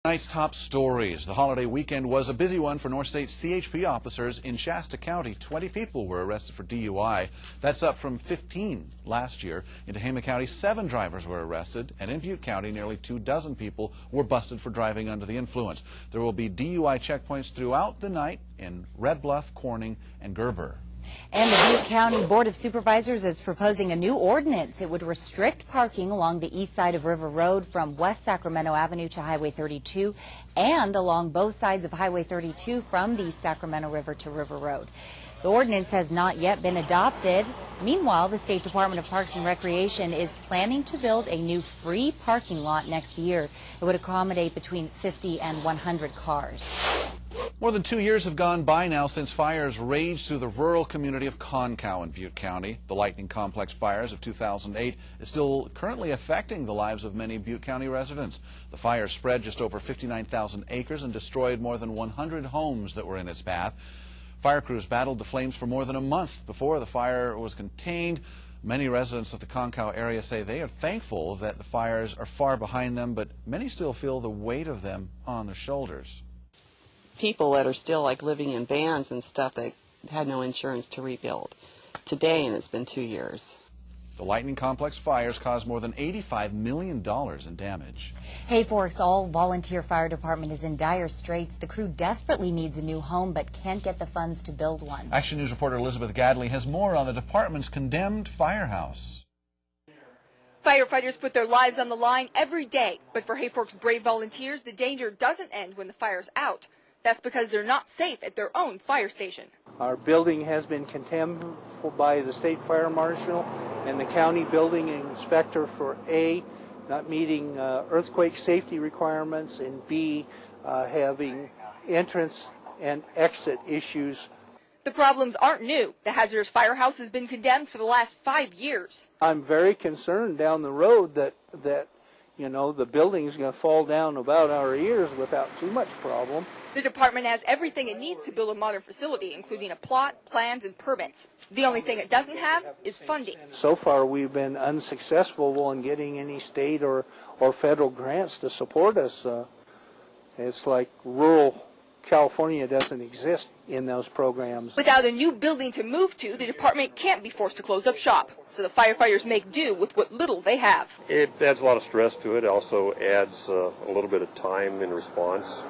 Tonight's top stories. The holiday weekend was a busy one for North State CHP officers in Shasta County. 20 people were arrested for DUI. That's up from 15 last year. In Tehama County, 7 drivers were arrested, and in Butte County, nearly 24 people were busted for driving under the influence. There will be DUI checkpoints throughout the night in Red Bluff, Corning, and Gerber. And the Butte County Board of Supervisors is proposing a new ordinance. It would restrict parking along the east side of River Road from West Sacramento Avenue to Highway 32 and along both sides of Highway 32 from the Sacramento River to River Road. The ordinance has not yet been adopted. Meanwhile, the State Department of Parks and Recreation is planning to build a new free parking lot next year. It would accommodate between 50 and 100 cars. More than 2 years have gone by now since fires raged through the rural community of Concow in Butte County. The Lightning Complex fires of 2008 is still currently affecting the lives of many Butte County residents. The fire spread just over 59,000 acres and destroyed more than 100 homes that were in its path. Fire crews battled the flames for more than a month before the fire was contained. Many residents of the Concow area say they are thankful that the fires are far behind them, but many still feel the weight of them on their shoulders. People that are still like living in vans and stuff that had no insurance to rebuild today, and it's been 2 years. The Lightning Complex fires caused more than $85 million in damage. Hayfork's all-volunteer fire department is in dire straits. The crew desperately needs a new home but can't get the funds to build one. Action News reporter Elizabeth Gadley has more on the department's condemned firehouse. Firefighters put their lives on the line every day, but for Hayfork's brave volunteers, the danger doesn't end when the fire's out. That's because they're not safe at their own fire station. Our building has been condemned by the state fire marshal and the county building inspector for A, not meeting earthquake safety requirements, and B, having entrance and exit issues. The problems aren't new. The hazardous firehouse has been condemned for the last 5 years. I'm very concerned down the road that you know, the building is going to fall down about our ears without too much problem. The department has everything it needs to build a modern facility, including a plot, plans, and permits. The only thing it doesn't have is funding. So far, we've been unsuccessful in getting any state or federal grants to support us. It's like rural California doesn't exist in those programs. Without a new building to move to, the department can't be forced to close up shop. So the firefighters make do with what little they have. It adds a lot of stress to it. It also adds a little bit of time in response.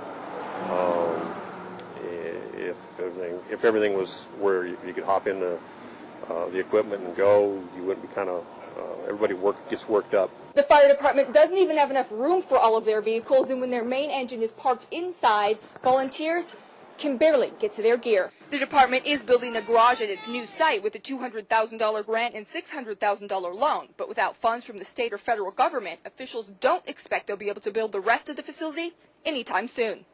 If everything was where you could hop into the equipment and go, you wouldn't be everybody gets worked up. The fire department doesn't even have enough room for all of their vehicles, and when their main engine is parked inside, volunteers can barely get to their gear. The department is building a garage at its new site with a $200,000 grant and $600,000 loan, but without funds from the state or federal government, officials don't expect they'll be able to build the rest of the facility anytime soon.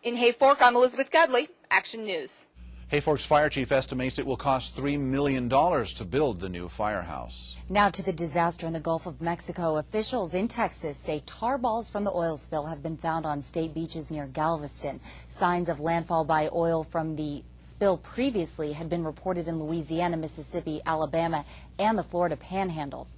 In Hayfork, I'm Elizabeth Gadley, Action News. Hayfork's fire chief estimates it will cost $3 million to build the new firehouse. Now to the disaster in the Gulf of Mexico. Officials in Texas say tar balls from the oil spill have been found on state beaches near Galveston. Signs of landfall by oil from the spill previously had been reported in Louisiana, Mississippi, Alabama, and the Florida Panhandle.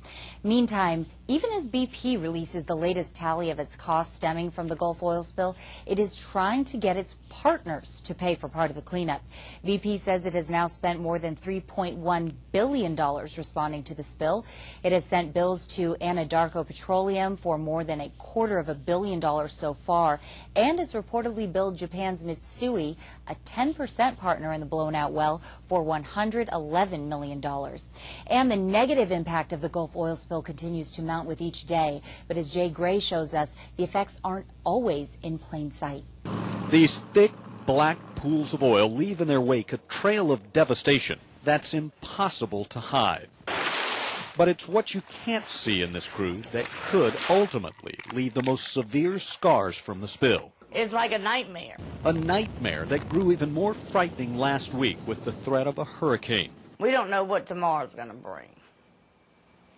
Meantime, even as BP releases the latest tally of its costs stemming from the Gulf oil spill, it is trying to get its partners to pay for part of the cleanup. BP says it has now spent more than $3.1 billion responding to the spill. It has sent bills to Anadarko Petroleum for more than $250 million so far, and it's reportedly billed Japan's Mitsui, a 10% partner in the blown-out well, for $111 million. And the negative impact of the Gulf oil spill continues to mount with each day, but as Jay Gray shows us, the effects aren't always in plain sight. These thick, black pools of oil leave in their wake a trail of devastation that's impossible to hide. But it's what you can't see in this crude that could ultimately leave the most severe scars from the spill. It's like a nightmare. A nightmare that grew even more frightening last week with the threat of a hurricane. We don't know what tomorrow's going to bring.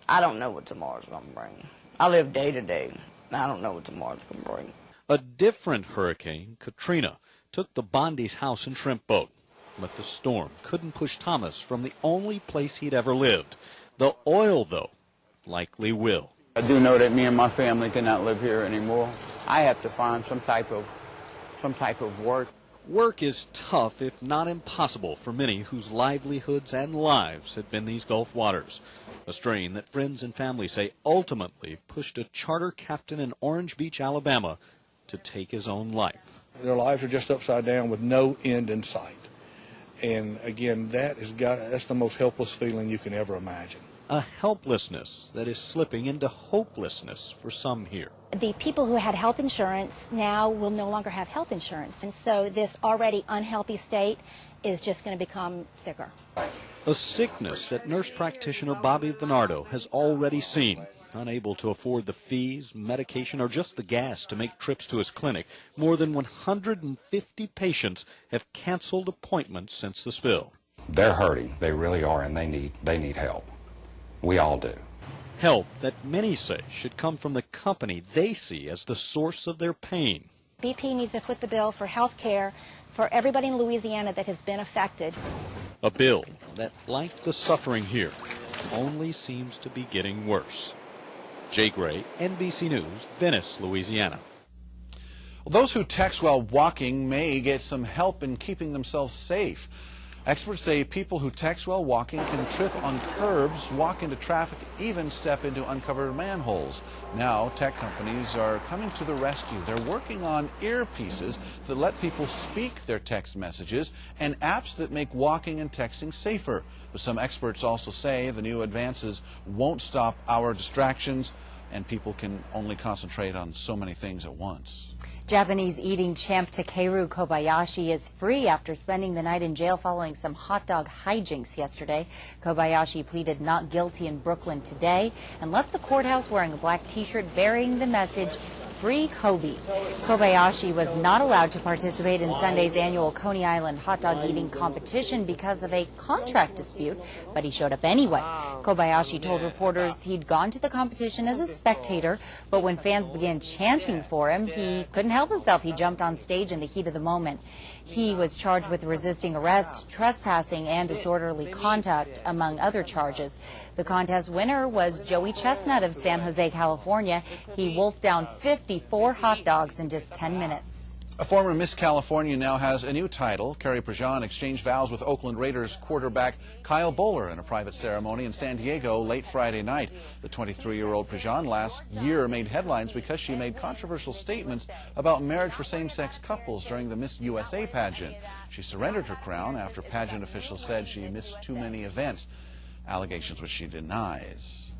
I don't know what tomorrow's going to bring. I live day to day, and I don't know what tomorrow's going to bring. A different hurricane, Katrina, took the Bondi's house and shrimp boat. But the storm couldn't push Thomas from the only place he'd ever lived. The oil, though, likely will. I do know that me and my family cannot live here anymore. I have to find some type of work. Work is tough, if not impossible, for many whose livelihoods and lives have been these Gulf waters. A strain that friends and family say ultimately pushed a charter captain in Orange Beach, Alabama, to take his own life. Their lives are just upside down with no end in sight. And again, that's the most helpless feeling you can ever imagine. A helplessness that is slipping into hopelessness for some here. The people who had health insurance now will no longer have health insurance. And so this already unhealthy state is just going to become sicker. A sickness that nurse practitioner Bobby Venardo has already seen. Unable to afford the fees, medication, or just the gas to make trips to his clinic, more than 150 patients have canceled appointments since the spill. They're hurting. They really are, and they need help. We all do. Help that many say should come from the company they see as the source of their pain. BP needs to foot the bill for health care for everybody in Louisiana that has been affected. A bill that, like the suffering here, only seems to be getting worse. Jay Gray, NBC News, Venice, Louisiana. Well, those who text while walking may get some help in keeping themselves safe. Experts say people who text while walking can trip on curbs, walk into traffic, even step into uncovered manholes. Now, tech companies are coming to the rescue. They're working on earpieces that let people speak their text messages and apps that make walking and texting safer. But some experts also say the new advances won't stop our distractions, and people can only concentrate on so many things at once. Japanese eating champ Takeru Kobayashi is free after spending the night in jail following some hot dog hijinks yesterday. Kobayashi pleaded not guilty in Brooklyn today and left the courthouse wearing a black T-shirt bearing the message, "Free Kobe." Kobayashi was not allowed to participate in Sunday's annual Coney Island hot dog eating competition because of a contract dispute, but he showed up anyway. Kobayashi told reporters he'd gone to the competition as a spectator, but when fans began chanting for him, he couldn't help himself. He jumped on stage in the heat of the moment. He was charged with resisting arrest, trespassing, and disorderly conduct, among other charges. The contest winner was Joey Chestnut of San Jose, California. He wolfed down 54 hot dogs in just 10 minutes. A former Miss California now has a new title. Carrie Prejean exchanged vows with Oakland Raiders quarterback Kyle Bowler in a private ceremony in San Diego late Friday night. The 23-year-old Prejean last year made headlines because she made controversial statements about marriage for same-sex couples during the Miss USA pageant. She surrendered her crown after pageant officials said she missed too many events, allegations which she denies.